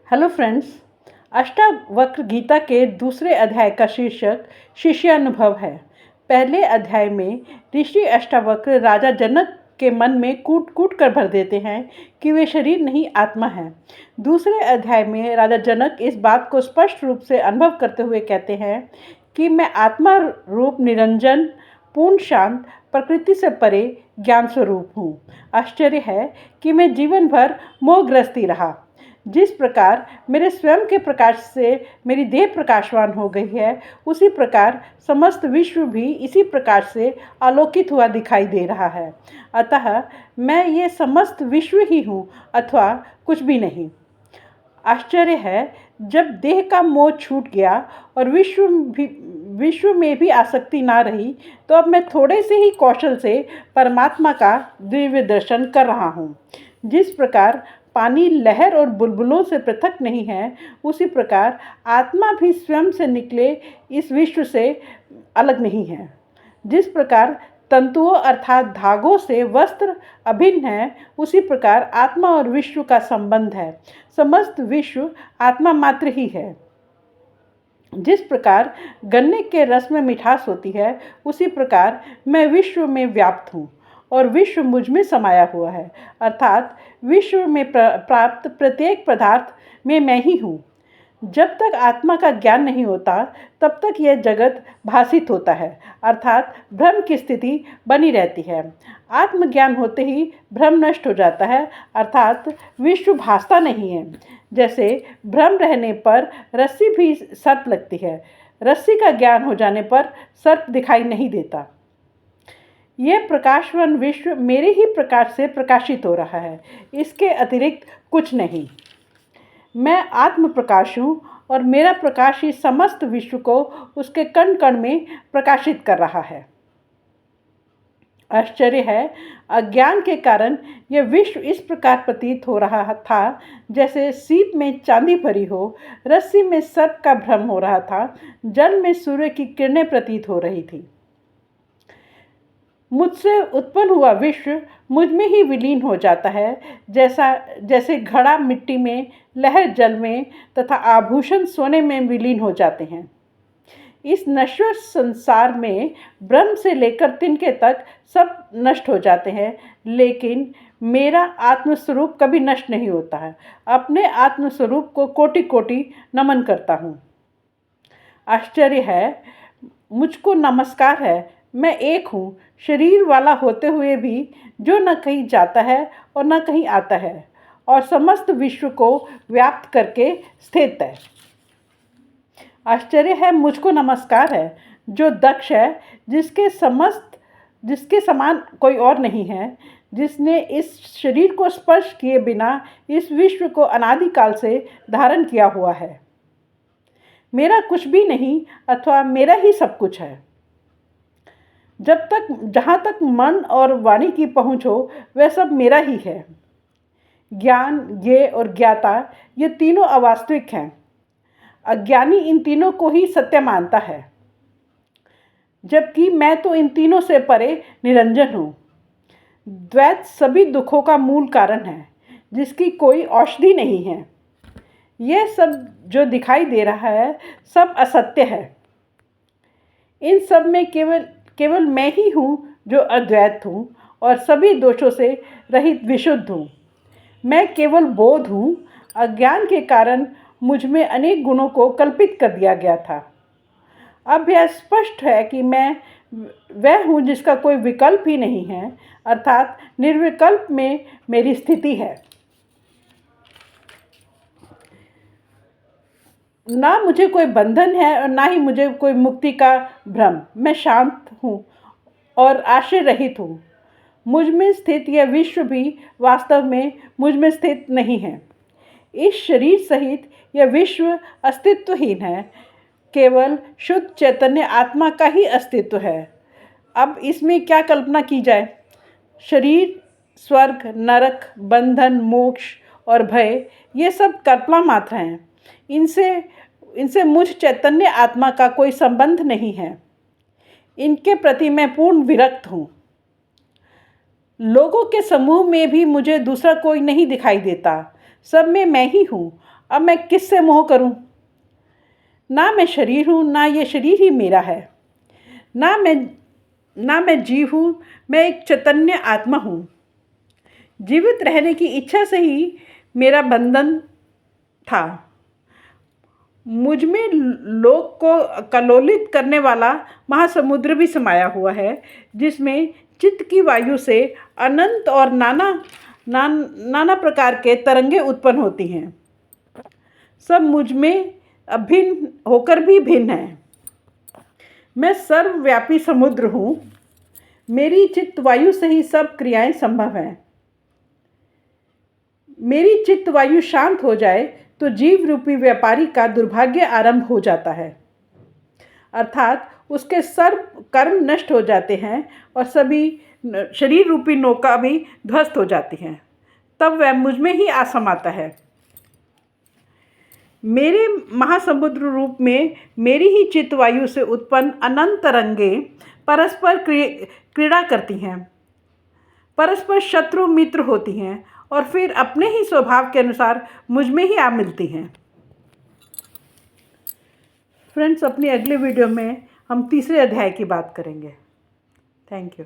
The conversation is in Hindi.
Hello friends. अष्टावक्र गीता के दूसरे अध्याय का शीर्षक शिष्यानुभव है। पहले अध्याय में ऋषि अष्टावक्र राजा जनक के मन में कूट कूट कर भर देते हैं कि वे शरीर नहीं आत्मा है। दूसरे अध्याय में राजा जनक इस बात को स्पष्ट रूप से अनुभव करते हुए कहते हैं कि मैं आत्मा रूप निरंजन पूर्ण शांत प्रकृति से परे ज्ञान स्वरूप हूँ। आश्चर्य है कि मैं जीवन भर मोहग्रस्ती रहा। जिस प्रकार मेरे स्वयं के प्रकाश से मेरी देह प्रकाशवान हो गई है, उसी प्रकार समस्त विश्व भी इसी प्रकार से आलोकित हुआ दिखाई दे रहा है। अतः मैं ये समस्त विश्व ही हूँ अथवा कुछ भी नहीं। आश्चर्य है, जब देह का मोह छूट गया और विश्व में भी आसक्ति ना रही, तो अब मैं थोड़े से ही कौशल से परमात्मा का दिव्य दर्शन कर रहा हूँ। जिस प्रकार पानी लहर और बुलबुलों से पृथक नहीं है, उसी प्रकार आत्मा भी स्वयं से निकले इस विश्व से अलग नहीं है। जिस प्रकार तंतुओं अर्थात धागों से वस्त्र अभिन्न है, उसी प्रकार आत्मा और विश्व का संबंध है। समस्त विश्व आत्मा मात्र ही है। जिस प्रकार गन्ने के रस में मिठास होती है, उसी प्रकार मैं विश्व में व्याप्त हूँ और विश्व मुझ में समाया हुआ है। अर्थात विश्व में प्राप्त प्रत्येक पदार्थ में मैं ही हूँ। जब तक आत्मा का ज्ञान नहीं होता, तब तक यह जगत भासित होता है, अर्थात भ्रम की स्थिति बनी रहती है। आत्मज्ञान होते ही भ्रम नष्ट हो जाता है, अर्थात विश्व भासता नहीं है। जैसे भ्रम रहने पर रस्सी भी सर्प लगती है, रस्सी का ज्ञान हो जाने पर सर्प दिखाई नहीं देता। यह प्रकाशवान विश्व मेरे ही प्रकाश से प्रकाशित हो रहा है, इसके अतिरिक्त कुछ नहीं। मैं आत्म प्रकाश हूँ और मेरा प्रकाश ही समस्त विश्व को उसके कण कण में प्रकाशित कर रहा है। आश्चर्य है, अज्ञान के कारण यह विश्व इस प्रकार प्रतीत हो रहा था जैसे सीप में चांदी भरी हो, रस्सी में सर्प का भ्रम हो रहा था, जल में सूर्य की किरणें प्रतीत हो रही थी। मुझसे उत्पन्न हुआ विश्व मुझ में ही विलीन हो जाता है, जैसे घड़ा मिट्टी में, लहर जल में तथा आभूषण सोने में विलीन हो जाते हैं। इस नश्वर संसार में ब्रह्म से लेकर तिनके तक सब नष्ट हो जाते हैं, लेकिन मेरा आत्मस्वरूप कभी नष्ट नहीं होता है। अपने आत्मस्वरूप को कोटि कोटि नमन करता हूँ। आश्चर्य है, मुझको नमस्कार है। मैं एक हूँ, शरीर वाला होते हुए भी, जो न कहीं जाता है और न कहीं आता है और समस्त विश्व को व्याप्त करके स्थित है। आश्चर्य है, मुझको नमस्कार है, जो दक्ष है, जिसके समान कोई और नहीं है, जिसने इस शरीर को स्पर्श किए बिना इस विश्व को अनादिकाल से धारण किया हुआ है। मेरा कुछ भी नहीं अथवा मेरा ही सब कुछ है। जहाँ तक मन और वाणी की पहुँच हो, वह सब मेरा ही है। ज्ञान, ज्ञेय और ज्ञाता ये तीनों अवास्तविक हैं। अज्ञानी इन तीनों को ही सत्य मानता है, जबकि मैं तो इन तीनों से परे निरंजन हूँ। द्वैत सभी दुखों का मूल कारण है, जिसकी कोई औषधि नहीं है। यह सब जो दिखाई दे रहा है, सब असत्य है। इन सब में केवल मैं ही हूँ जो अद्वैत हूँ और सभी दोषों से रहित विशुद्ध हूँ। मैं केवल बोध हूँ। अज्ञान के कारण मुझ में अनेक गुणों को कल्पित कर दिया गया था। अब यह स्पष्ट है कि मैं वह हूँ जिसका कोई विकल्प ही नहीं है, अर्थात निर्विकल्प में मेरी स्थिति है। ना मुझे कोई बंधन है और ना ही मुझे कोई मुक्ति का भ्रम। मैं शांत हूँ और आश्रय रहित हूँ। मुझ में स्थित यह विश्व भी वास्तव में मुझ में स्थित नहीं है। इस शरीर सहित यह विश्व अस्तित्वहीन है। केवल शुद्ध चैतन्य आत्मा का ही अस्तित्व है। अब इसमें क्या कल्पना की जाए? शरीर, स्वर्ग, नरक, बंधन, मोक्ष और भय, ये सब कल्पना मात्र हैं। इनसे मुझ चैतन्य आत्मा का कोई संबंध नहीं है। इनके प्रति मैं पूर्ण विरक्त हूँ। लोगों के समूह में भी मुझे दूसरा कोई नहीं दिखाई देता। सब में मैं ही हूँ। अब मैं किससे मोह करूं? ना मैं शरीर हूँ, ना ये शरीर ही मेरा है। ना मैं जीव हूँ, मैं एक चैतन्य आत्मा हूँ। जीवित रहने की इच्छा से ही मेरा बंधन था। मुझ में लोक को कलोलित करने वाला महासमुद्र भी समाया हुआ है, जिसमें चित्त की वायु से अनंत और नाना प्रकार के तरंगे उत्पन्न होती हैं। सब मुझ में अभिन्न होकर भी भिन्न है। मैं सर्वव्यापी समुद्र हूँ। मेरी चित्त वायु से ही सब क्रियाएं संभव हैं। मेरी चित्त वायु शांत हो जाए तो जीव रूपी व्यापारी का दुर्भाग्य आरंभ हो जाता है, अर्थात उसके सर्व कर्म नष्ट हो जाते हैं और सभी शरीर रूपी नौका भी ध्वस्त हो जाती हैं। तब वह मुझ में ही आ समाता है। मेरे महासमुद्र रूप में मेरी ही चित्त वायु से उत्पन्न अनंत तरंगे परस्पर क्रीड़ा करती हैं, परस्पर शत्रु मित्र होती हैं और फिर अपने ही स्वभाव के अनुसार मुझ में ही आ मिलती हैं। फ्रेंड्स, अपनी अगले वीडियो में हम तीसरे अध्याय की बात करेंगे। Thank you.